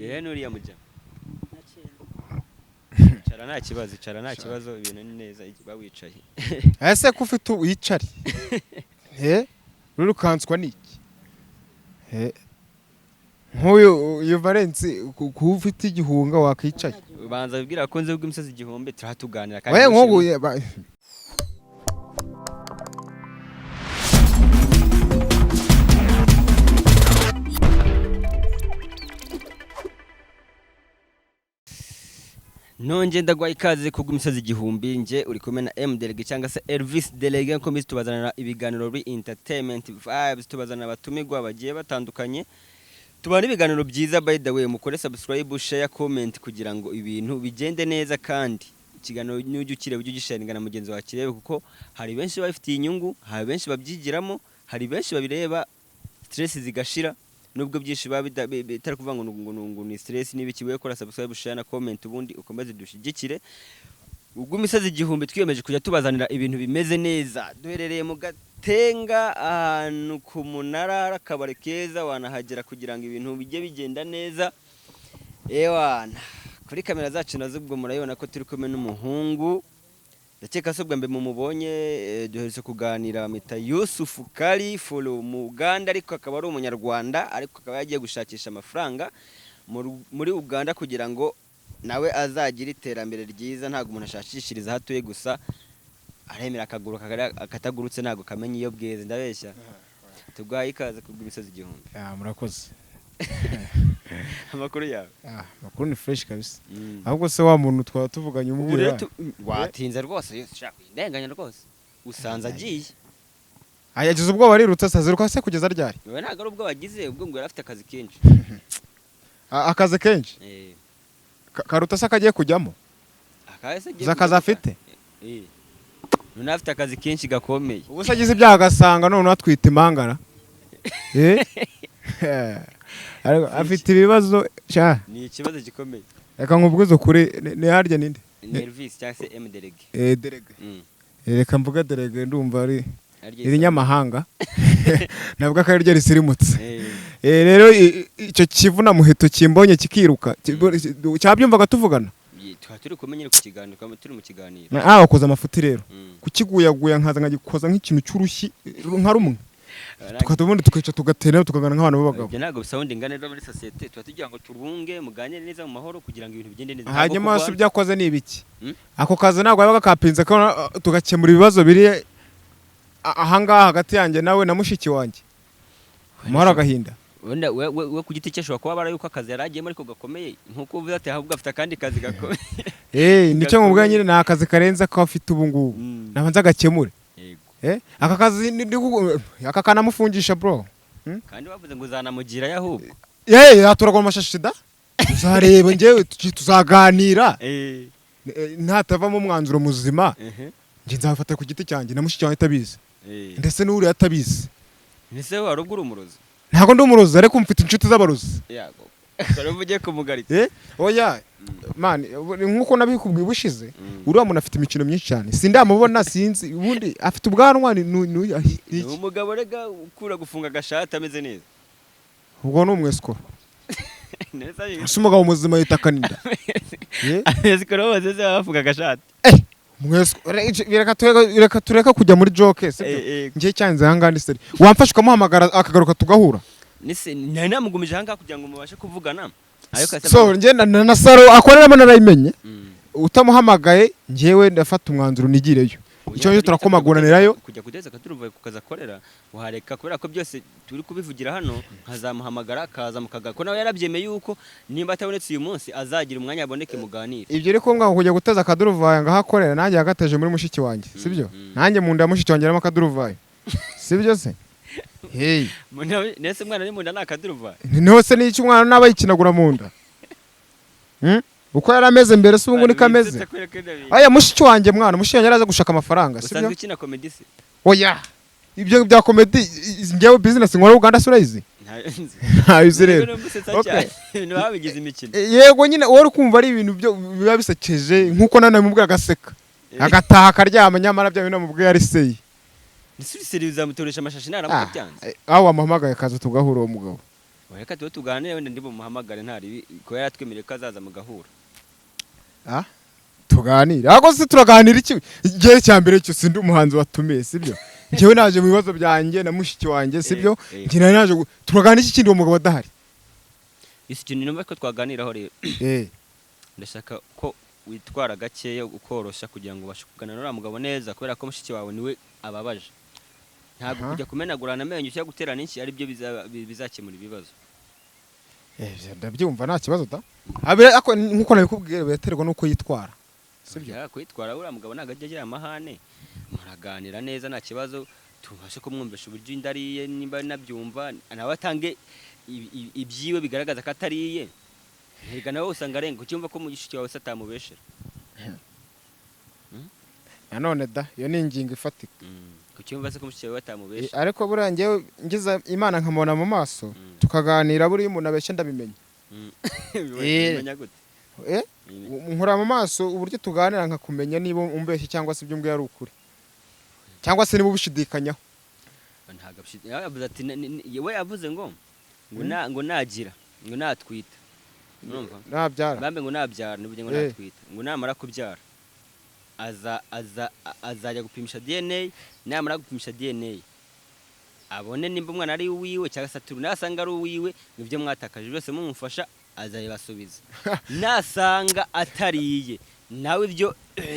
nuriya mujya cara nta kibazo ibintu ni neza bawicaye ese ko ufite wicari rurukanswa niki nk'uyu Valence ku ufite igihunga wakicaye ubanza bibwira ko nze bw'imisozi igihombe turatuganira kandi nk'ubu nonje ndagwa ikaze kugwimisozi igihumbi nje uri kumwe na M Delege cyangwa se Elvis Delege nko misi tubazanira ibiganiro bi entertainment vibes tubazanira abatumigwa bagiye batandukanye tubana ibiganiro byiza by the way mukore subscribe share comment kugira ngo ibintu bigende neza kandi ikiganiro n'ujye ukire ujye ugisharinga na mugenzi wa kirebe kuko hari benshi bafitiye inyungu hari benshi babyigiramo hari benshi babireba stress zigashira nubwo byinshi bitari kuvuga ngo ni stress n'ibiki we kora subscribe share na comment ubundi ukomeze dushigikire ubwo imisozi igihumbi twiyemeje kujya tubazanira ibintu bimeze neza duherereye mu Gatenga ahantu ku munara akabare keza wanahagera kugira ngo ibintu bijye bigenda neza ewana kuri kamera zacu nazubwo murayibona ko turi kumwe n'umuhungu ndakeka sobwa mbe mumubonye duheretse kuganira amita Yusuf Kali follow mu Uganda ariko akaba ari umunyarwanda ariko akaba yagiye gushakisha amafaranga muri Uganda kugira ngo nawe azagira iterambere ryiza ntago umuntu ashakishiriza hatuye gusa aremera akaguru akatagurutse ntago kamenye iyo bweze ndabeshya tugwaye ikaze kugwimisozi igihumbi murakoze amakuru yawe makuru ni fresh kabisa ahubwo se wa muntu twaba tuvuganye umubwira watinze rwose shaka indenganya rwose usanza agiye ayagize ubwo barirutse saziruka se kugeza ryari wewe ntago ari ubwo wagize ubwo ngo yarafite akazi kenshi akazi kenshi karuta se akagiye kujyamo akazi afite none afite akazi kenshi gakomeye ubu se agize ibyaha agasanga none atwita imangara afite ibibazo ni ikibazo gikomeye reka nkubwize ukuri ni harya ninde Elvis cyangwa se M Delege Delege reka mvuga Delege ndumva ari nyamahanga nabwo akariryo risirimutse rero icyo kivuna muheto kimbonye kikiruka cyabyumvaga tuvugana turi kumenyera ku kiganiro turi mu kiganiro wakoze amafuti rero kukiguyaguya nkaza nkagikoza nk'ikintu cy'urushyi nka rumwe tukadubundi tukica tugatera tukagana nk'abantu b'abagabo ibyo ntago bisound inganira muri societe tuba tugira ngo turunge muganire neza mu mahoro kugira ngo ibintu bigende neza hanyuma se byakoze ni ibiki ako kazi ntago yabaga kapinze ko tugakemura ibibazo biri ahangaha hagati yanjye nawe na mushiki wanjye amahoro agahinda wenda we ku giti cye ashobora kuba barayuko akazi yaragiyemo ariko gakomeye nkuko uvuze ati ahubwo afite akandi kazi gakomeye nicyo mubwira nyine ni akazi karenze ko afite ubu ngubu nabanza agakemure aka kazi aka kanamufungisha bro kandi bavuze ngo uzanamugira yahubwo turagwa amashashi da uzareba ngewe tuzaganira ntatavamo umwanzuro muzima nge nzafata ku giti cyanjye na mushiki wanjye atabizi ndetse n'uriya atabizi ese wari ubwo uri umurozi ntabwo ndi umurozi ariko mfite inshuti z'abarozi yego ugiye kumugaritsa oya mani nkuko nabikubwiye ubushize uriya muntu afite imikino myinshi cyane sindamubona sinzi ubundi afite ubwanwa ni umugabo rega ukura gufunga agashati ameze neza ubwo ni umwesikoro ese umugabo muzima yita kaninda umwesikoro wose se bafunga agashati reka tureka kujya muri joke ngiye cyanze ahangaha ni seri wamfasha ukamuhamagara akagaruka tugahura nari namugumije ahangaha kugira ngo mubashe kuvugana so ngenda na Saro akoreramo narayimenye utamuhamagaye ngewe ndafata umwanzuro nigireyo icyo cyo turakomaguranirayo kujya kudeza katuruvaye kukaza korera uhareka kubera ko byose turi kubivugira hano nkazamuhamagara akaza mukaga ko nawe yarabyemeye yuko nimba atabonetse uyu munsi azagira umwanya aboneke muganire ibyo riko ngo kujya guteza akaduruvaye ngahakorera nanjye yagateje muri mushiki wanjye sibyo nanjye mu nda mushiki wanjye n'akaduruvaye sibyo se nese mwana ni munda nakaduruvaye nose ni icyo umwana nabayikinagura mu nda uko yarameze mbere se ubungu nikameze aya mushiki wanjye mwana mushiki wanjye araza gushaka amafaranga sibyo usanzwe ukina comedy se oya ibyo bya comedy ngewe business nkora Uganda surayizi ntayizi rero ibintu babigize imikino yego nyine wowe ukumva ari ibintu byo biba bisekeje nkuko nane mubwira agaseka agataha akaryama nyamara bya bintu mubwira ari seyi nisuri seri uzamutoresha amashashi naramuka byanze aho wamuhamagaye akaza tugahura uwo mugabo reka tuba tuganire wenda ndibumuhamagare ntari ko yaratwemereye ko azaza mugahura. Tuganire ahubwo se turaganira iki igihe cya mbere cyo sindi umuhanzi watumiye sibyo njyewe naje mu bibazo byanjye na mushiki wanjye sibyo njye naje turaganira iki kindi uwo mugabo adahari isi kintu numva ko twaganiraho rero ndashaka ko witwara gakeya ukorosha kugira ngo ubashe kuganira n'uriya mugabo neza kubera ko mushiki wawe niwe ababaje ntabwo kujya kumenagurana amenyo cyangwa guterana iki ari byo bizakemura ibibazo. Ndabyumva nta kibazo da abe ako nkuko nabikubwiye beterwa nuko yitwara sibyo kwitwara uriya mugabo ntabwo ajya agira amahane muraganira neza nta kibazo tubashe kumwumvisha uburyo indariye nimba nabyumva nawe atange ibyiwe bigaragaza ko atariye ntiga nawe usanga arenga ucyumva ko mushiki wawe satamubeshera nanone da iyo ni ingingo ifatika kucyumva se ko mushiki wawe atamubeshera ariko buriya njyewe ngize Imana nkamubona mu maso tukaganira buriya umuntu abeshya ndabimenya bimenya gute nkura mu maso uburyo tuganira nkakumenya niba umbeshye cyangwa se ibyo mbwiye ari ukuri cyangwa se niba ubishidikanyaho ntago yavuze ati we yavuze ngo nagira ngo natwita urumva nabyara bambe ngo nabyara n'ubwo ngo natwita ngo namara kubyara azajya gupimisha DNA namara gupimisha DNA abone nimba umwana ari uwiwe cyangwa se nasanga ari uwiwe nibyo mwatakaje byose mumufasha azayibasubiza nasanga atariye nawe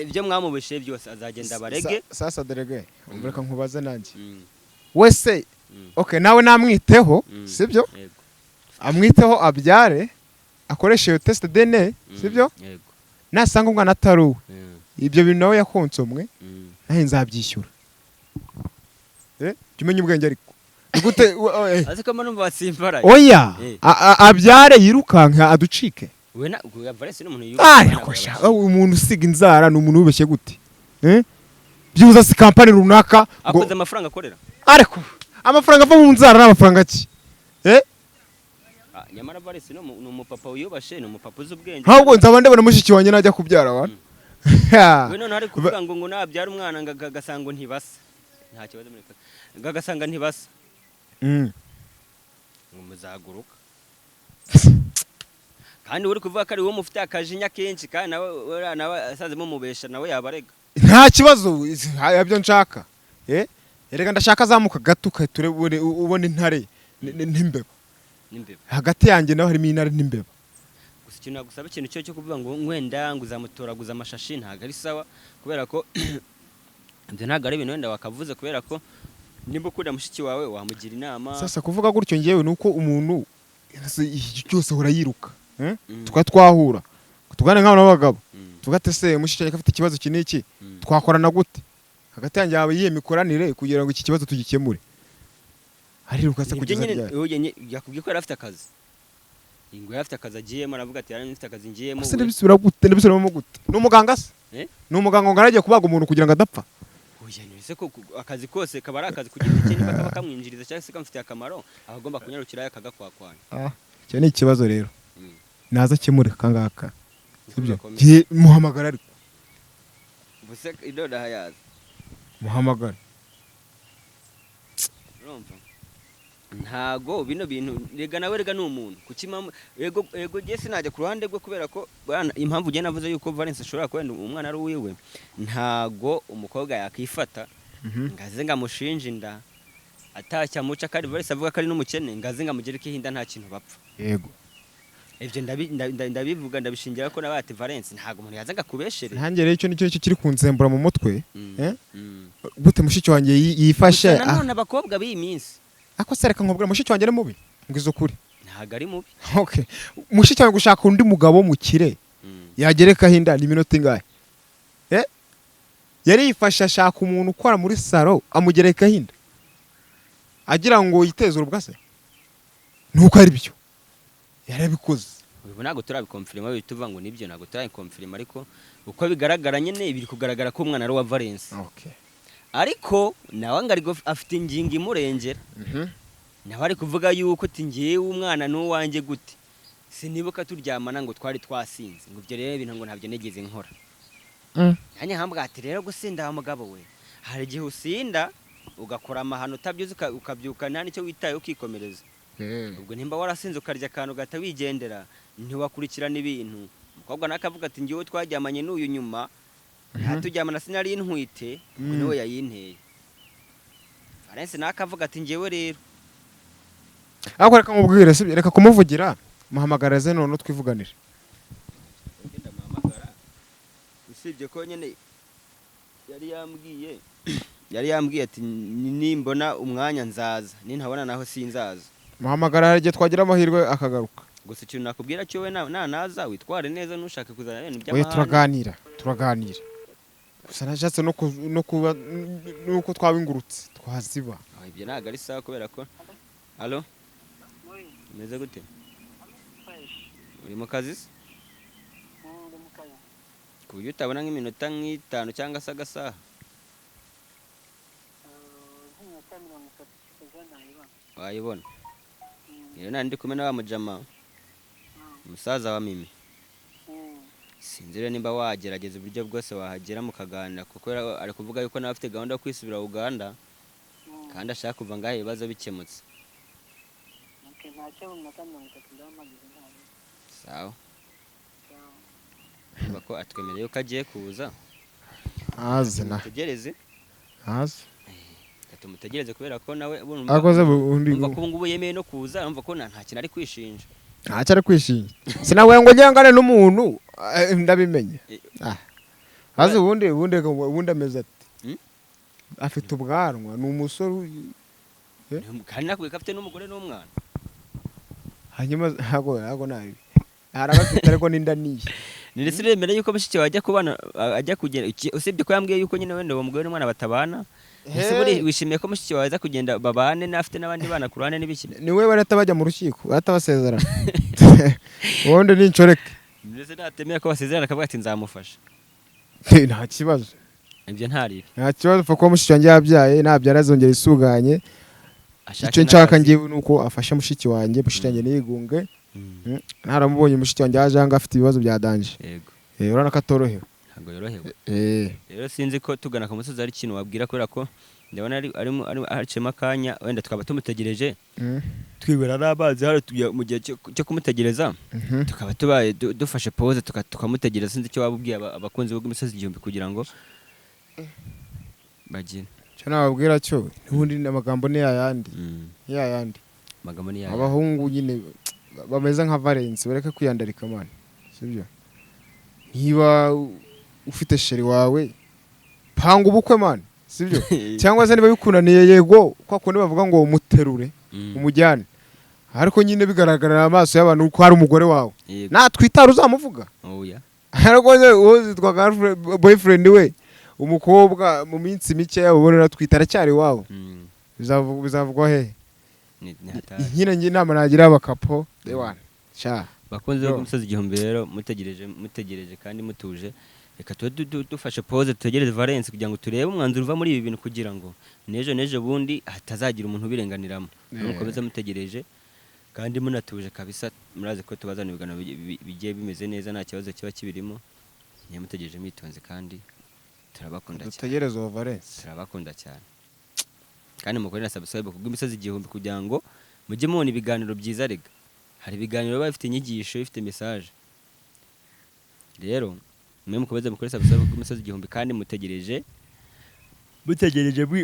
ibyo mwamubeshe byose azagenda barege sasa derege umureka nkubaze nanjye wese okay nawe namwiteho sibyo amwiteho abyare akoresha iyo test DNA sibyo nasanga umwana ataruwe ibyo bintu nawe yakonsomwe nahe nzabyishyura kimenye ubwenge ariko gute aziko manumva basimbara oya abyare yirukanka aducike we na Valens n'umuntu yirukanka umuntu usiga inzara n'umuntu ubeshye gute byuza si company runaka akoze amafaranga akorera ariko amafaranga ava mu nzara n'amafaranga ki nyamara Valens no umupapa uyubashe no umupapa uzubwenge ahubwo nzaba ndabona mushiki wanjye najya kubyara wana we none hari kuvuga ngo nabyara umwana ngagasanga ntibasa nta kibazo muri ngagasanga ntibasa muzaguruka kandi uri kuvuga ko ari wowe mufite akajinya kenshi kandi nawe asazemo mubesha nawe yabarega nta kibazo yabyo nshaka erega ndashaka azamuka gato ukature ubona intare n'imbeba hagati yanjye naho harimo intare n'imbeba gusa ikintu nagusaba ikintu cyo kuvuga ngo wenda ngo uzamutoraguza amashashi ntabwo ari sawa kubera ko ibyo ntabwo ari ibintu wenda wakavuze kubera ko nimba ukunda mushiki wawe wamugira inama sasa kuvuga gutyo ngewe nuko umuntu cyose ahora yiruka twahura tugane nk'abantu b'abagabo tugatese mushiki wanjye afite ikibazo kiniki twakorana gute hagati yanjye yawe yiye mikoranire kugira ngo iki kibazo tugikemure ariruka se kugeza ryari yakubwiye ko yari afite akazi ingo yari afite akazi agiyemo aravuga ati yari afite akazi ngiyemo ase ndabisubira gute ndabisubiramo gute ni umuganga se ni umuganga ngo aragiye kubaga umuntu kugira ngo adapfa ese ko akazi kose kaba ari akazi kugira ngo niba kaba kamwinjiriza cyangwa se kamufitiye akamaro abagomba kunyarukirayo akagakwakwanya icyo ni ikibazo rero naza akemure kangaka sibyo muhamagara ariko buse idoda hayaza muhamagara ntago bino bintu rega nawe rega n'umuntu kukima ego gese najya ku ruhande rwe kubera ko impamvu ugenda navuze yuko Valens ashobora kwenda umwana ari uwiwe ntago umukobwa yakifata ngaze ngamushinja inda atacya muca kandi Valens avuga ko ari n'umukene ngaze ngamugere ko ihinda nta kintu bapfa yego ibyo ndabivuga ndabishingira ko nabati Valens ntago umuntu yazaga kubeshere hanjye rero icyo nicyo kiri kunzembura mu mutwe gute mushiki wanjye yifashe none abakobwa b'iyi minsi ako sereka nkubwira mushiki wanjye ari mubi ngizo kuri ntago ari mubi okay mushiki wanjye gushaka undi mugabo mukire yagereka hinda ni minota ingahe yari yifashe ashaka umuntu ukora muri salo amugereka hinda agira ngo yiteze urubwase nuko ari byo yarabikoze ubu ntago turabikonfirma bituvuga ngo nibyo ntago turabikonfirma ariko uko bigaragara nyene biri kugaragara ko umwana ari wa Valens okay ariko nawe ngari afite ingingo imurengera nawe ari kuvuga yuko tingiye umwana n'uwanjye gute sinibuka turyamana ngo twari twasinze ngo ibyo rero ibintu ngo ntabyo negeze nkora hanya hambwa ati rero gusinda umugabo we hari igihe usinda ugakora amahano utabyuze ukabyuka nta nicyo witaye ukikomereza ubwo nimba warasinze ukarya akantu gata wigendera ntiwakurikirana ibintu umukobwa nakavuga ati ngiwe twaryamanye n'uyu nyuma turyamana sinari intwite niwe yayinteye Valence nakavuga ati ngiwe rero ariko reka mubwire sibyo reka kumuvugira muhamagara ze none twivuganire ngenda muhamagara usibye ko nyene yari yambwiye ati nimbona umwanya nzaza nintabona naho sinzaza muhamagara igihe twagira amahirwe akagaruka gusa ikintu nakubwira cyo we naza witware neza nushaka kuzana ibintu oya by'amahanga turaganira gusa nashatse no kuba nuko twabingurutse twaziba ibyo ntago ari sawa kubera ko allo umeze gute uri mu kazi se ku buryo utabona nk'iminota nk'itanu cyangwa se agasaha wayibona rero nari ndi kumwe na wa mujama umusaza wa Mimi sinzi rero nimba wagerageza uburyo bwose wahagera mukaganira kuko ari kuvuga yuko nawe afite gahunda yo kwisubira Uganda kandi ashaka kuva ngaho ibibazo bikemutse sawa bako atwemereye yuko agiye kuza tegereze tumutegereze kubera ko nawe akoze undi umva ko ngubu yemeye no kuza umva ko nta kintu ari kwishinja ntacyo ari kwishinja sinawe ngo ngengane n'umuntu ndabimenye haze ubundi ameze ati afite ubwanwa ni umusore kandi nakubwiye ko afite n'umugore n'umwana hanyuma hago nabi harabafite ariko n'inda niye ndetse remera yuko mushiki wajya kubana ajya kugenda usibye ko yambwiye yuko nyine wenda uwo mugore n'umwana batabana ese buri wishimiye ko mushiki waza kugenda babane n'afite n'abandi bana ku ruhande n'ibiki ni we barata bajya mu rukiko batabasezerana ubundi ni incoreke ndetse natemera ko basezerana akavuga ati nzamufasha nta kibazo ibyo ntari nta kibazo kuko mushiki wanjye yabyaye nabyara azongera isuganye icyo nshaka ngiye nuko afasha mushiki wanjye mushiki wanjye nigunge naramubonye mushiki wanjye yaje anga afite ibibazo bya danje yego urana ko atorohewe ntabwo yorohewe rero sinzi ko tugana ku musozi ari ikintu wabwira kubera ko ndabona arimo hacemo akanya wenda twaba tumutegereje twibera n'amazi hano mu gihe cyo kumutegereza tukaba tubaye dufashe pause tukamutegereza sinzi icyo waba ubwiye abakunzi b'imisozi igihumbi kugira ngo bagire cyo nababwira cyo n'ubundi amagambo ni yayandi amagambo ni yayandi abahungu nyine bameze nka Valence bareke kwiyandarika man sibyo niba ufite sheri wawe panga ubukwe man sibyo cyangwa se niba bikunaniye yego kwa kundi bavuga ngo umuterure umujyane ariko nyine bigaragarira amaso y'abantu ko hari umugore wawe natwitara uzamuvuga oya ariko uzi twa boyfriend we umukobwa mu minsi mike yabonera twitara cyari wawe bizavugwa he nyine inama nagira abakapo dewana sha bakunze umusozi igihumbi rero mutegereje kandi mutuje reka dufashe pause tutegereze Valence kugira ngo turebe umwanzuro uva muri ibi bintu kugira ngo nejo bundi hatazagira umuntu ubirenganiramo mukomeze mutegereje kandi munatuje kabisa muraze ko tubazana ibiganiro bigiye bimeze neza nta kibazo kiba kibirimo niyo mutegereje mwitonze kandi turabakunda cyane dutegereze Valence turabakunda cyane kandi mukorera subscribe kubw'imisozi igihumbi kugira ngo mujye mubona ibiganiro byiza rega hari ibiganiro bafite inyigisho bifite message rero mwe mukomeze mukore subscribe kubw'imisozi igihumbi kandi mutegereje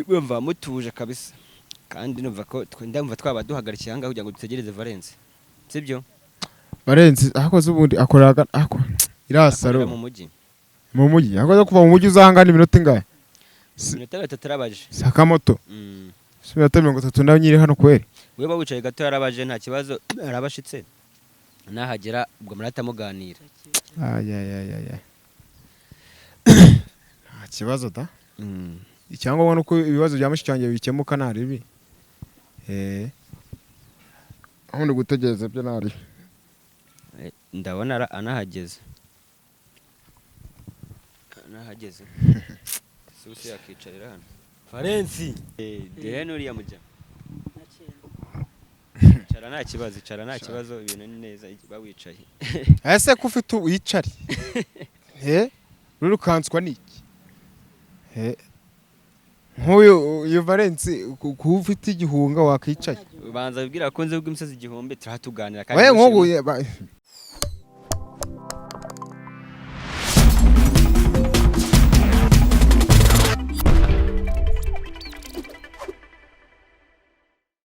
bumva mutuje kabisa kandi numva ko ndumva twaba duhagarikiye hanga kugira ngo dutegereze Valence sibyo Valence akoze ubundi akorera irasaro mu mujyi akoze kuva mu mujyi uzahangana iminota ingahe iminota 3 arabaje Sakamoto iminota 30 nayo nyiri hano kweri weba wicaye gato yarabaje nta kibazo arabashitse nahagera ubwo murata muganira nta kibazo da cyangwa ubona uko ibibazo bya mushiki wanjye bikemuka nta ribi aho ndi gutegereza byo nari ndabona anahageze susi yakicarira hano Valence deni uriya mujya icara nta kibazo ibintu ni neza bawicaye ese ko ufite wicari rurukanswa niki nk'uyu Valence ko ufite igihunga wakicaye banza bibwira abakunzi bw'imisozi igihumbi turatuganira we dushima. nk'ubu